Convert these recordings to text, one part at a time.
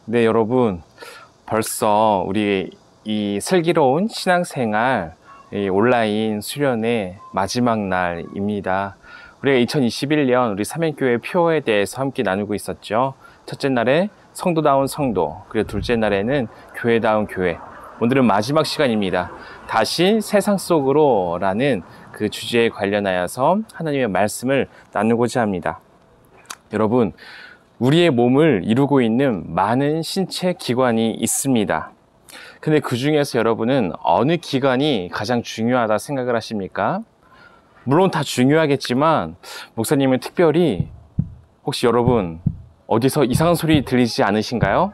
네, 여러분. 벌써 우리 이 슬기로운 신앙생활 온라인 수련의 마지막 날입니다. 우리가 2021년 우리 삼행교회 표에 대해서 함께 나누고 있었죠. 첫째 날에 성도다운 성도, 그리고 둘째 날에는 교회다운 교회. 오늘은 마지막 시간입니다. 다시 세상 속으로 라는 그 주제에 관련하여서 하나님의 말씀을 나누고자 합니다. 여러분, 우리의 몸을 이루고 있는 많은 신체 기관이 있습니다. 근데 그 중에서 여러분은 어느 기관이 가장 중요하다 생각을 하십니까? 물론 다 중요하겠지만 목사님은 특별히 혹시 여러분 어디서 이상한 소리 들리지 않으신가요?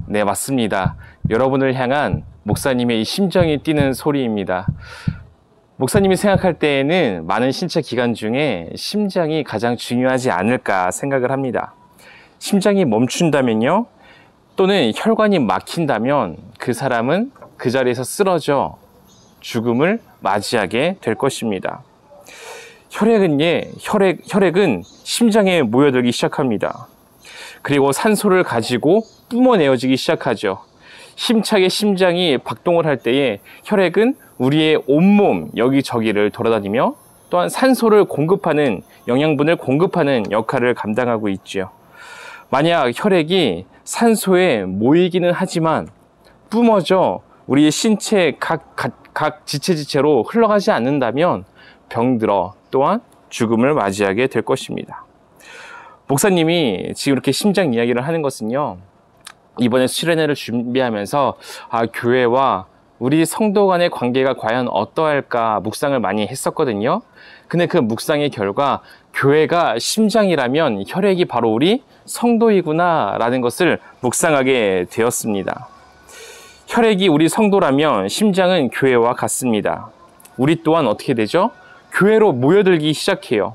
네, 맞습니다. 여러분을 향한 목사님의 이 심정이 뛰는 소리입니다. 목사님이 생각할 때에는 많은 신체 기관 중에 심장이 가장 중요하지 않을까 생각을 합니다. 심장이 멈춘다면요, 또는 혈관이 막힌다면 그 사람은 그 자리에서 쓰러져 죽음을 맞이하게 될 것입니다. 혈액은 심장에 모여들기 시작합니다. 그리고 산소를 가지고 뿜어내어지기 시작하죠. 힘차게 심장이 박동을 할 때에 혈액은 우리의 온몸 여기저기를 돌아다니며 또한 산소를 공급하는, 영양분을 공급하는 역할을 감당하고 있죠. 만약 혈액이 산소에 모이기는 하지만 뿜어져 우리의 신체 각 지체로 흘러가지 않는다면 병들어 또한 죽음을 맞이하게 될 것입니다. 목사님이 지금 이렇게 심장 이야기를 하는 것은요, 이번에 수련회를 준비하면서 교회와 우리 성도 간의 관계가 과연 어떠할까 묵상을 많이 했었거든요. 근데 그 묵상의 결과 교회가 심장이라면 혈액이 바로 우리 성도이구나 라는 것을 묵상하게 되었습니다. 혈액이 우리 성도라면 심장은 교회와 같습니다. 우리 또한 어떻게 되죠? 교회로 모여들기 시작해요.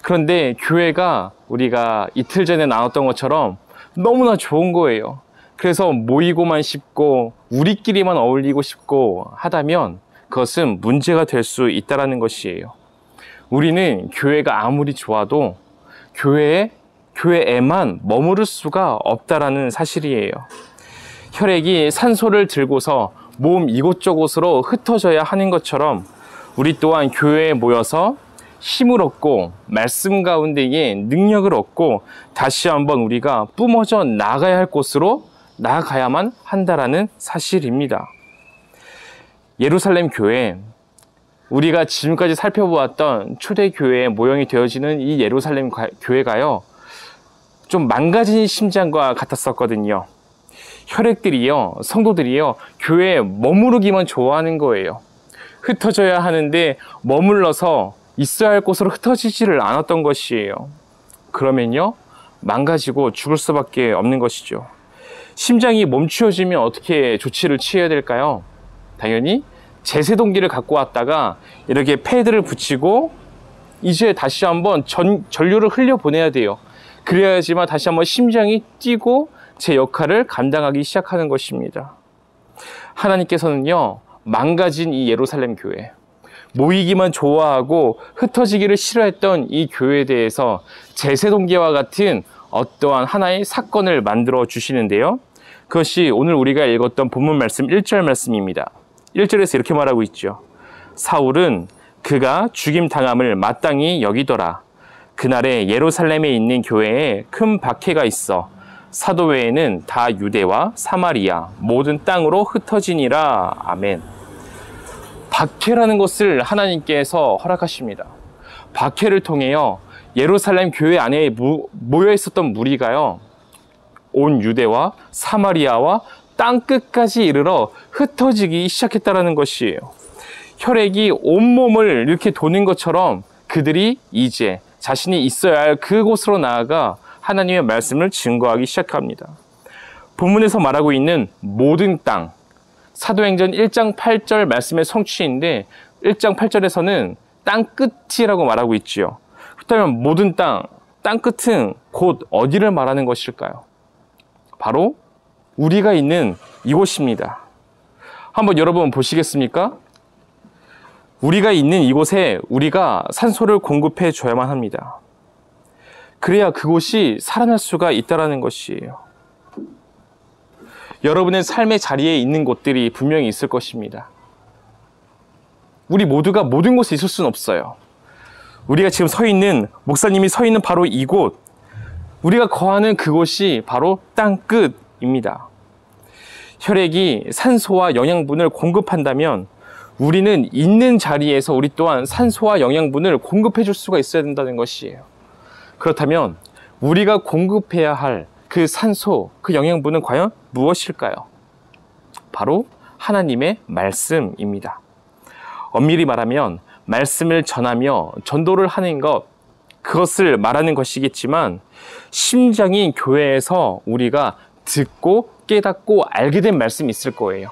그런데 교회가 우리가 이틀 전에 나눴던 것처럼 너무나 좋은 거예요. 그래서 모이고만 싶고 우리끼리만 어울리고 싶고 하다면 그것은 문제가 될 수 있다는 것이에요. 우리는 교회가 아무리 좋아도 교회에만 머무를 수가 없다는 사실이에요. 혈액이 산소를 들고서 몸 이곳저곳으로 흩어져야 하는 것처럼 우리 또한 교회에 모여서 힘을 얻고 말씀 가운데에 능력을 얻고 다시 한번 우리가 뿜어져 나가야 할 곳으로 나아가야만 한다라는 사실입니다. 예루살렘 교회, 우리가 지금까지 살펴보았던 초대교회의 모형이 되어지는 이 예루살렘 교회가요, 좀 망가진 심장과 같았었거든요. 혈액들이요, 성도들이요, 교회에 머무르기만 좋아하는 거예요. 흩어져야 하는데 머물러서 있어야 할 곳으로 흩어지지를 않았던 것이에요. 그러면요, 망가지고 죽을 수밖에 없는 것이죠. 심장이 멈추어지면 어떻게 조치를 취해야 될까요? 당연히 제세동기를 갖고 왔다가 이렇게 패드를 붙이고 이제 다시 한번 전류를 흘려보내야 돼요. 그래야지만 다시 한번 심장이 뛰고 제 역할을 감당하기 시작하는 것입니다. 하나님께서는요, 망가진 이 예루살렘 교회, 모이기만 좋아하고 흩어지기를 싫어했던 이 교회에 대해서 제세동기와 같은 어떠한 하나의 사건을 만들어 주시는데요, 그것이 오늘 우리가 읽었던 본문 말씀 1절 말씀입니다. 1절에서 이렇게 말하고 있죠. 사울은 그가 죽임당함을 마땅히 여기더라. 그날에 예루살렘에 있는 교회에 큰 박해가 있어 사도 외에는 다 유대와 사마리아 모든 땅으로 흩어지니라. 아멘. 박해라는 것을 하나님께서 허락하십니다. 박해를 통해요, 예루살렘 교회 안에 모여 있었던 무리가요, 온 유대와 사마리아와 땅끝까지 이르러 흩어지기 시작했다는 것이에요. 혈액이 온몸을 이렇게 도는 것처럼 그들이 이제 자신이 있어야 할 그곳으로 나아가 하나님의 말씀을 증거하기 시작합니다. 본문에서 말하고 있는 모든 땅, 사도행전 1장 8절 말씀의 성취인데 1장 8절에서는 땅끝이라고 말하고 있지요. 그렇다면 모든 땅끝은 곧 어디를 말하는 것일까요? 바로 우리가 있는 이곳입니다. 한번 여러분 보시겠습니까? 우리가 있는 이곳에 우리가 산소를 공급해 줘야만 합니다. 그래야 그곳이 살아날 수가 있다는 것이에요. 여러분의 삶의 자리에 있는 곳들이 분명히 있을 것입니다. 우리 모두가 모든 곳에 있을 수는 없어요. 우리가 지금 서 있는, 목사님이 서 있는 바로 이곳, 우리가 거하는 그곳이 바로 땅 끝입니다. 혈액이 산소와 영양분을 공급한다면 우리는 있는 자리에서 우리 또한 산소와 영양분을 공급해 줄 수가 있어야 된다는 것이에요. 그렇다면 우리가 공급해야 할 그 산소, 그 영양분은 과연 무엇일까요? 바로 하나님의 말씀입니다. 엄밀히 말하면 말씀을 전하며 전도를 하는 것, 그것을 말하는 것이겠지만 심장인 교회에서 우리가 듣고 깨닫고 알게 된 말씀이 있을 거예요.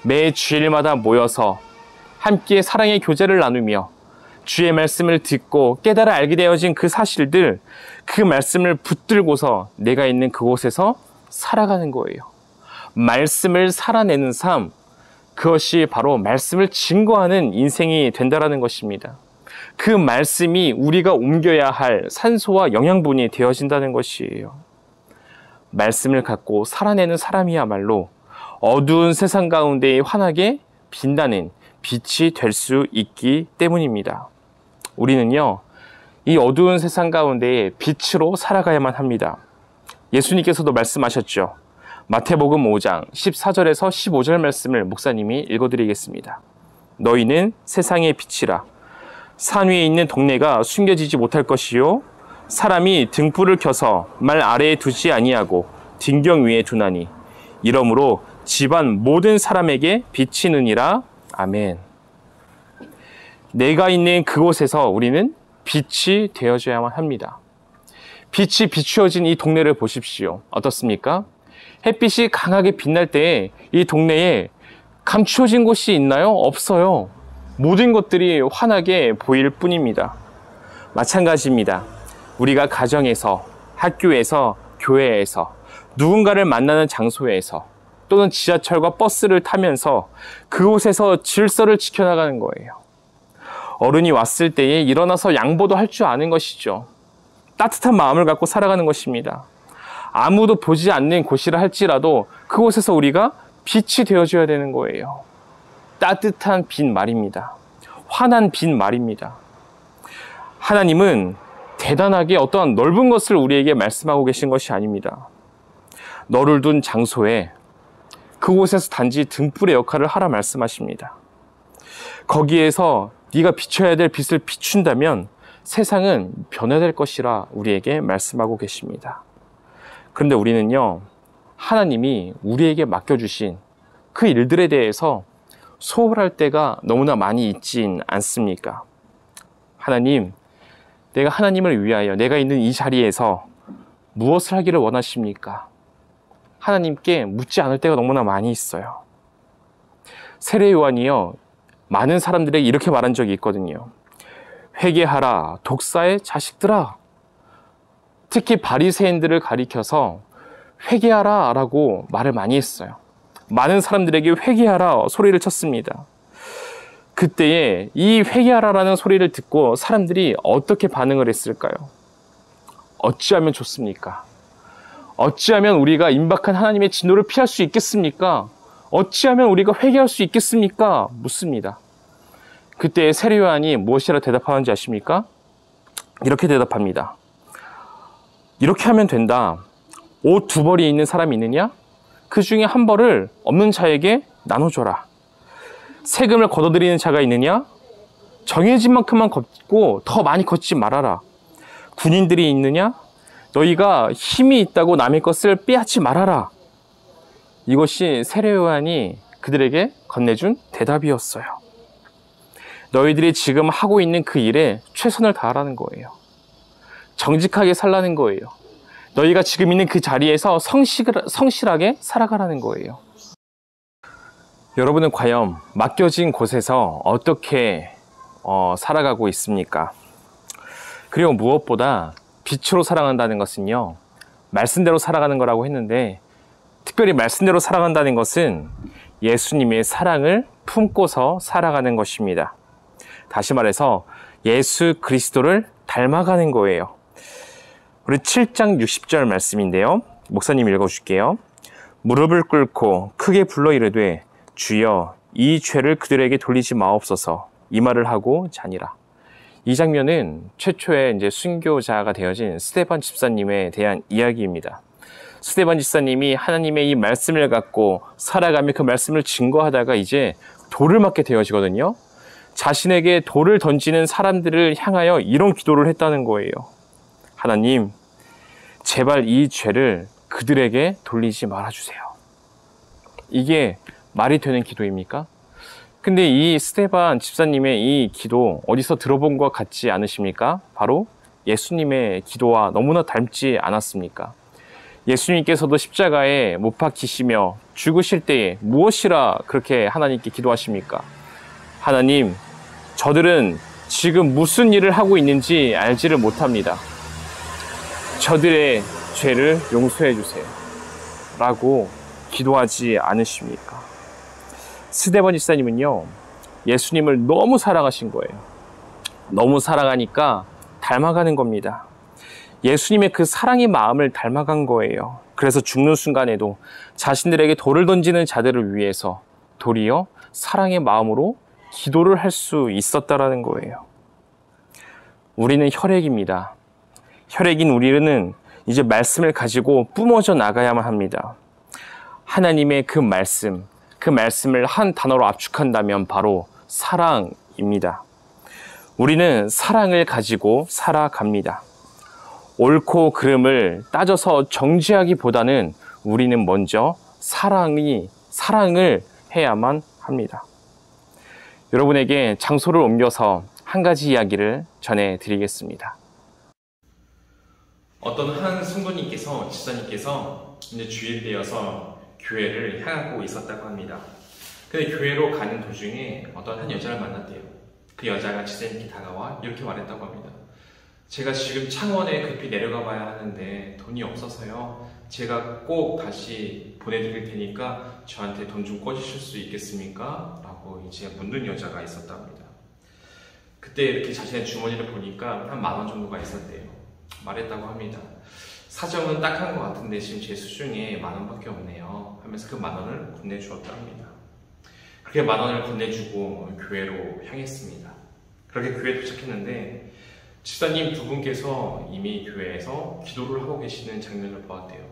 매 주일마다 모여서 함께 사랑의 교제를 나누며 주의 말씀을 듣고 깨달아 알게 되어진 그 사실들, 그 말씀을 붙들고서 내가 있는 그곳에서 살아가는 거예요. 말씀을 살아내는 삶, 그것이 바로 말씀을 증거하는 인생이 된다는 것입니다. 그 말씀이 우리가 옮겨야 할 산소와 영양분이 되어진다는 것이에요. 말씀을 갖고 살아내는 사람이야말로 어두운 세상 가운데 환하게 빛나는 빛이 될 수 있기 때문입니다. 우리는요, 이 어두운 세상 가운데 빛으로 살아가야만 합니다. 예수님께서도 말씀하셨죠. 마태복음 5장 14절에서 15절 말씀을 목사님이 읽어드리겠습니다. 너희는 세상의 빛이라. 산 위에 있는 동네가 숨겨지지 못할 것이요 사람이 등불을 켜서 말 아래에 두지 아니하고 딩경 위에 두나니 이러므로 집안 모든 사람에게 비치느니라. 아멘. 내가 있는 그곳에서 우리는 빛이 되어줘야만 합니다. 빛이 비추어진 이 동네를 보십시오. 어떻습니까? 햇빛이 강하게 빛날 때 이 동네에 감추어진 곳이 있나요? 없어요. 모든 것들이 환하게 보일 뿐입니다. 마찬가지입니다. 우리가 가정에서, 학교에서, 교회에서, 누군가를 만나는 장소에서 또는 지하철과 버스를 타면서 그곳에서 질서를 지켜나가는 거예요. 어른이 왔을 때에 일어나서 양보도 할 줄 아는 것이죠. 따뜻한 마음을 갖고 살아가는 것입니다. 아무도 보지 않는 곳이라 할지라도 그곳에서 우리가 빛이 되어줘야 되는 거예요. 따뜻한 빛 말입니다. 환한 빛 말입니다. 하나님은 대단하게 어떠한 넓은 것을 우리에게 말씀하고 계신 것이 아닙니다. 너를 둔 장소에 그곳에서 단지 등불의 역할을 하라 말씀하십니다. 거기에서 네가 비춰야 될 빛을 비춘다면 세상은 변화될 것이라 우리에게 말씀하고 계십니다. 그런데 우리는요, 하나님이 우리에게 맡겨주신 그 일들에 대해서 소홀할 때가 너무나 많이 있진 않습니까? 하나님, 내가 하나님을 위하여 내가 있는 이 자리에서 무엇을 하기를 원하십니까? 하나님께 묻지 않을 때가 너무나 많이 있어요. 세례 요한이요, 많은 사람들에게 이렇게 말한 적이 있거든요. 회개하라, 독사의 자식들아. 특히 바리새인들을 가리켜서 회개하라 라고 말을 많이 했어요. 많은 사람들에게 회개하라 소리를 쳤습니다. 그때에 이 회개하라라는 소리를 듣고 사람들이 어떻게 반응을 했을까요? 어찌하면 좋습니까? 어찌하면 우리가 임박한 하나님의 진노를 피할 수 있겠습니까? 어찌하면 우리가 회개할 수 있겠습니까? 묻습니다. 그때 세례 요한이 무엇이라 대답하는지 아십니까? 이렇게 대답합니다. 이렇게 하면 된다. 옷 2벌이 있는 사람이 있느냐? 그 중에 1벌을 없는 자에게 나눠줘라. 세금을 걷어들이는 자가 있느냐? 정해진 만큼만 걷고 더 많이 걷지 말아라. 군인들이 있느냐? 너희가 힘이 있다고 남의 것을 빼앗지 말아라. 이것이 세례 요한이 그들에게 건네준 대답이었어요. 너희들이 지금 하고 있는 그 일에 최선을 다하라는 거예요. 정직하게 살라는 거예요. 너희가 지금 있는 그 자리에서 성실하게 살아가라는 거예요. 여러분은 과연 맡겨진 곳에서 어떻게 살아가고 있습니까? 그리고 무엇보다 빛으로 살아간다는 것은요, 말씀대로 살아가는 거라고 했는데, 특별히 말씀대로 살아간다는 것은 예수님의 사랑을 품고서 살아가는 것입니다. 다시 말해서 예수 그리스도를 닮아가는 거예요. 우리 7장 60절 말씀인데요. 목사님 읽어줄게요. 무릎을 꿇고 크게 불러 이르되 주여 이 죄를 그들에게 돌리지 마옵소서 이 말을 하고 자니라. 이 장면은 최초의 이제 순교자가 되어진 스데반 집사님에 대한 이야기입니다. 스데반 집사님이 하나님의 이 말씀을 갖고 살아가며 그 말씀을 증거하다가 이제 돌을 맞게 되어지거든요. 자신에게 돌을 던지는 사람들을 향하여 이런 기도를 했다는 거예요. 하나님, 제발 이 죄를 그들에게 돌리지 말아주세요. 이게 말이 되는 기도입니까? 근데 이 스데반 집사님의 이 기도 어디서 들어본 것 같지 않으십니까? 바로 예수님의 기도와 너무나 닮지 않았습니까? 예수님께서도 십자가에 못 박히시며 죽으실 때에 무엇이라 그렇게 하나님께 기도하십니까? 하나님, 저들은 지금 무슨 일을 하고 있는지 알지를 못합니다. 저들의 죄를 용서해 주세요. 라고 기도하지 않으십니까? 스데반 집사님은요, 예수님을 너무 사랑하신 거예요. 너무 사랑하니까 닮아가는 겁니다. 예수님의 그 사랑의 마음을 닮아간 거예요. 그래서 죽는 순간에도 자신들에게 돌을 던지는 자들을 위해서 도리어 사랑의 마음으로 기도를 할 수 있었다라는 거예요. 우리는 혈액입니다. 혈액인 우리는 이제 말씀을 가지고 뿜어져 나가야만 합니다. 하나님의 그 말씀을 한 단어로 압축한다면 바로 사랑입니다. 우리는 사랑을 가지고 살아갑니다. 옳고 그름을 따져서 정죄하기보다는 우리는 먼저 사랑을 해야만 합니다. 여러분에게 장소를 옮겨서 한 가지 이야기를 전해드리겠습니다. 어떤 한 성도님께서, 집사님께서 이제 주일 되어서 교회를 향하고 있었다고 합니다. 근데 교회로 가는 도중에 어떤 한 여자를 만났대요. 그 여자가 집사님께 다가와 이렇게 말했다고 합니다. 제가 지금 창원에 급히 내려가 봐야 하는데 돈이 없어서요. 제가 꼭 다시 보내드릴 테니까 저한테 돈 좀 꿔주실 수 있겠습니까? 라고 이제 묻는 여자가 있었다고 합니다. 그때 이렇게 자신의 주머니를 보니까 한 10,000원 정도가 있었대요. 말했다고 합니다. 사정은 딱한 것 같은데 지금 제 수중에 10,000원밖에 없네요. 하면서 그 10,000원을 건네주었다고 합니다. 그렇게 10,000원을 건네주고 교회로 향했습니다. 그렇게 교회에 도착했는데 집사님 두 분께서 이미 교회에서 기도를 하고 계시는 장면을 보았대요.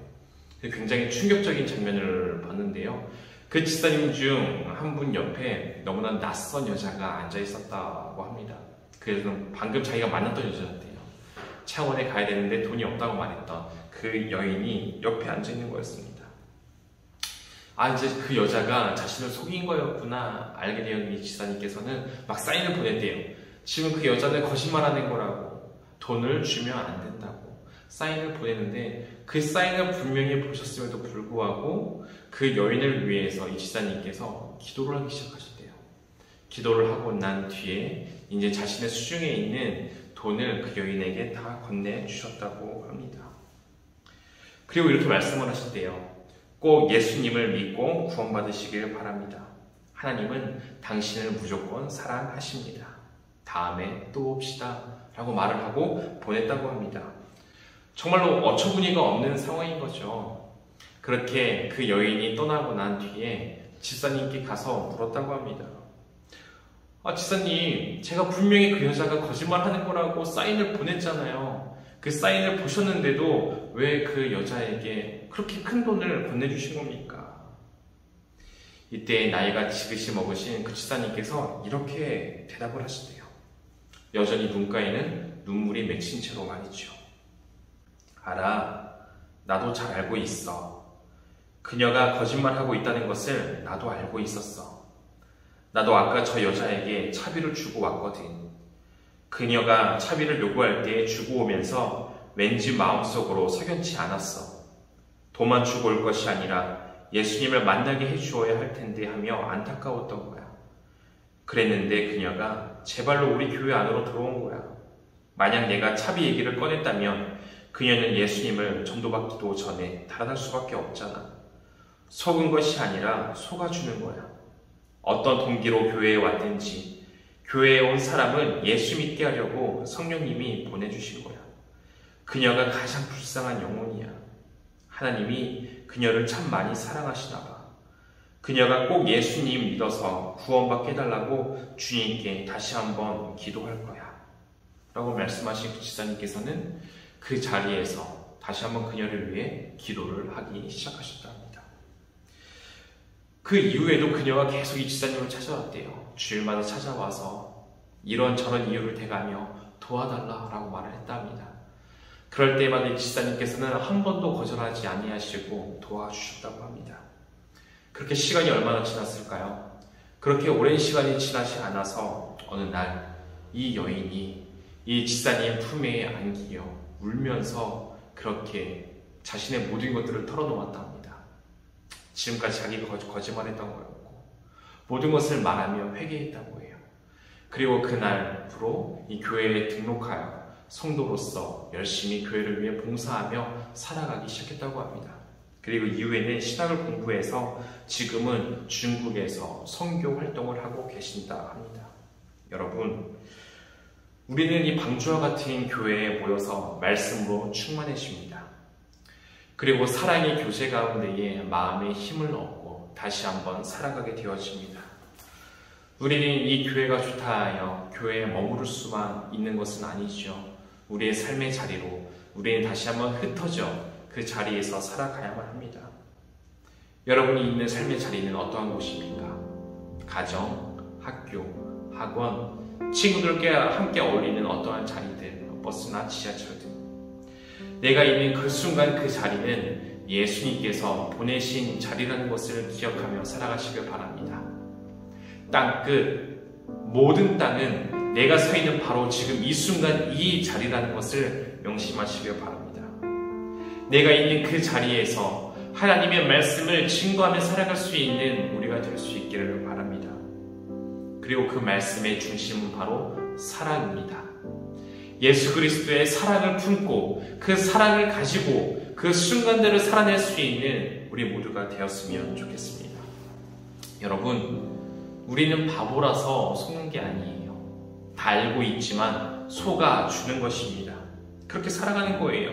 굉장히 충격적인 장면을 봤는데요. 그 집사님 중 한 분 옆에 너무나 낯선 여자가 앉아 있었다고 합니다. 그래서 방금 자기가 만났던 여자였대요. 창원에 가야 되는데 돈이 없다고 말했던 그 여인이 옆에 앉아 있는 거였습니다. 이제 그 여자가 자신을 속인 거였구나 알게 되었던 이 집사님께서는 막 사인을 보냈대요. 지금 그 여자는 거짓말하는 거라고, 돈을 주면 안 된다고 사인을 보내는데 그 사인을 분명히 보셨음에도 불구하고 그 여인을 위해서 이 집사님께서 기도를 하기 시작하셨대요. 기도를 하고 난 뒤에 이제 자신의 수중에 있는 돈을 그 여인에게 다 건네주셨다고 합니다. 그리고 이렇게 말씀을 하셨대요. 꼭 예수님을 믿고 구원받으시길 바랍니다. 하나님은 당신을 무조건 사랑하십니다. 다음에 또 봅시다 라고 말을 하고 보냈다고 합니다. 정말로 어처구니가 없는 상황인 거죠. 그렇게 그 여인이 떠나고 난 뒤에 집사님께 가서 물었다고 합니다. 집사님, 제가 분명히 그 여자가 거짓말하는 거라고 사인을 보냈잖아요. 그 사인을 보셨는데도 왜 그 여자에게 그렇게 큰 돈을 건네주신 겁니까? 이때 나이가 지긋이 먹으신 그 집사님께서 이렇게 대답을 하시대요. 여전히 눈가에는 눈물이 맺힌 채로 말이죠. 알아, 나도 잘 알고 있어. 그녀가 거짓말하고 있다는 것을 나도 알고 있었어. 나도 아까 저 여자에게 차비를 주고 왔거든. 그녀가 차비를 요구할 때 주고 오면서 왠지 마음속으로 석연치 않았어. 돈만 주고 올 것이 아니라 예수님을 만나게 해주어야 할 텐데 하며 안타까웠던 거야. 그랬는데 그녀가 제발로 우리 교회 안으로 들어온 거야. 만약 내가 차비 얘기를 꺼냈다면 그녀는 예수님을 전도받기도 전에 달아날 수밖에 없잖아. 속은 것이 아니라 속아주는 거야. 어떤 동기로 교회에 왔든지 교회에 온 사람은 예수 믿게 하려고 성령님이 보내주신 거야. 그녀가 가장 불쌍한 영혼이야. 하나님이 그녀를 참 많이 사랑하시나 봐. 그녀가 꼭 예수님 믿어서 구원받게 해달라고 주님께 다시 한번 기도할 거야. 라고 말씀하신 지사님께서는 그 자리에서 다시 한번 그녀를 위해 기도를 하기 시작하셨답니다. 그 이후에도 그녀가 계속 이 지사님을 찾아왔대요. 주일마다 찾아와서 이런저런 이유를 대가며 도와달라라고 말을 했답니다. 그럴 때마다 이 지사님께서는 한 번도 거절하지 아니하시고 도와주셨다고 합니다. 그렇게 시간이 얼마나 지났을까요? 그렇게 오랜 시간이 지나지 않아서 어느 날 이 여인이 이 지사님 품에 안기어 울면서 그렇게 자신의 모든 것들을 털어놓았답니다. 지금까지 자기가 거짓말했던 거였고 모든 것을 말하며 회개했다고 해요. 그리고 그날부로 이 교회에 등록하여 성도로서 열심히 교회를 위해 봉사하며 살아가기 시작했다고 합니다. 그리고 이후에는 신학을 공부해서 지금은 중국에서 선교 활동을 하고 계신다 합니다. 여러분, 우리는 이 방주와 같은 교회에 모여서 말씀으로 충만해집니다. 그리고 사랑의 교제 가운데에 마음의 힘을 얻고 다시 한번 살아가게 되어집니다. 우리는 이 교회가 좋다 하여 교회에 머무를 수만 있는 것은 아니죠. 우리의 삶의 자리로 우리는 다시 한번 흩어져 그 자리에서 살아가야만 합니다. 여러분이 있는 삶의 자리는 어떠한 곳입니까? 가정, 학교, 학원, 친구들과 함께 어울리는 어떠한 자리들, 버스나 지하철들. 내가 있는 그 순간 그 자리는 예수님께서 보내신 자리라는 것을 기억하며 살아가시길 바랍니다. 땅끝, 모든 땅은 내가 서 있는 바로 지금 이 순간 이 자리라는 것을 명심하시길 바랍니다. 내가 있는 그 자리에서 하나님의 말씀을 증거하며 살아갈 수 있는 우리가 될 수 있기를 바랍니다. 그리고 그 말씀의 중심은 바로 사랑입니다. 예수 그리스도의 사랑을 품고 그 사랑을 가지고 그 순간들을 살아낼 수 있는 우리 모두가 되었으면 좋겠습니다. 여러분, 우리는 바보라서 속는 게 아니에요. 다 알고 있지만 속아주는 것입니다. 그렇게 살아가는 거예요.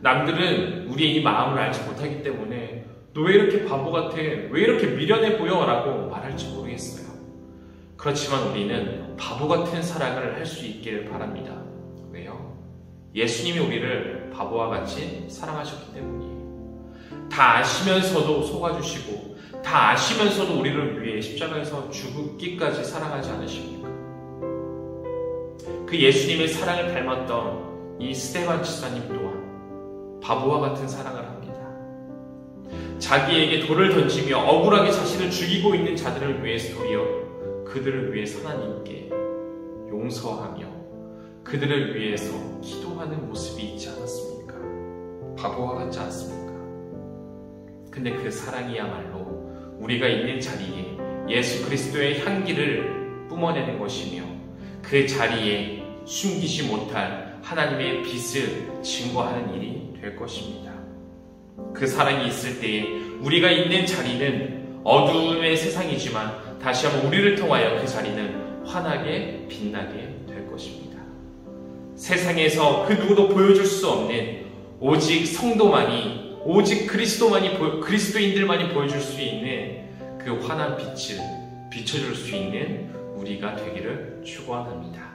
남들은 우리의 이 마음을 알지 못하기 때문에 너 왜 이렇게 바보 같아? 왜 이렇게 미련해 보여? 라고 말할지 모르겠어요. 그렇지만 우리는 바보 같은 사랑을 할 수 있기를 바랍니다. 왜요? 예수님이 우리를 바보와 같이 사랑하셨기 때문이에요. 다 아시면서도 속아주시고 다 아시면서도 우리를 위해 십자가에서 죽기까지 사랑하지 않으십니까? 그 예수님의 사랑을 닮았던 이 스데반 지사님 또한 바보와 같은 사랑을 합니다. 자기에게 돌을 던지며 억울하게 자신을 죽이고 있는 자들을 위해서요, 그들을 위해서 하나님께 용서하며 그들을 위해서 기도하는 모습이 있지 않았습니까? 바보와 같지 않습니까? 근데 그 사랑이야말로 우리가 있는 자리에 예수 그리스도의 향기를 뿜어내는 것이며 그 자리에 숨기지 못할 하나님의 빛을 증거하는 일이 될 것입니다. 그 사랑이 있을 때에 우리가 있는 자리는 어두움의 세상이지만 다시 한번 우리를 통하여 그 자리는 환하게 빛나게 될 것입니다. 세상에서 그 누구도 보여줄 수 없는 오직 성도만이, 오직 그리스도인들만이 보여줄 수 있는 그 환한 빛을 비춰줄 수 있는 우리가 되기를 축원합니다.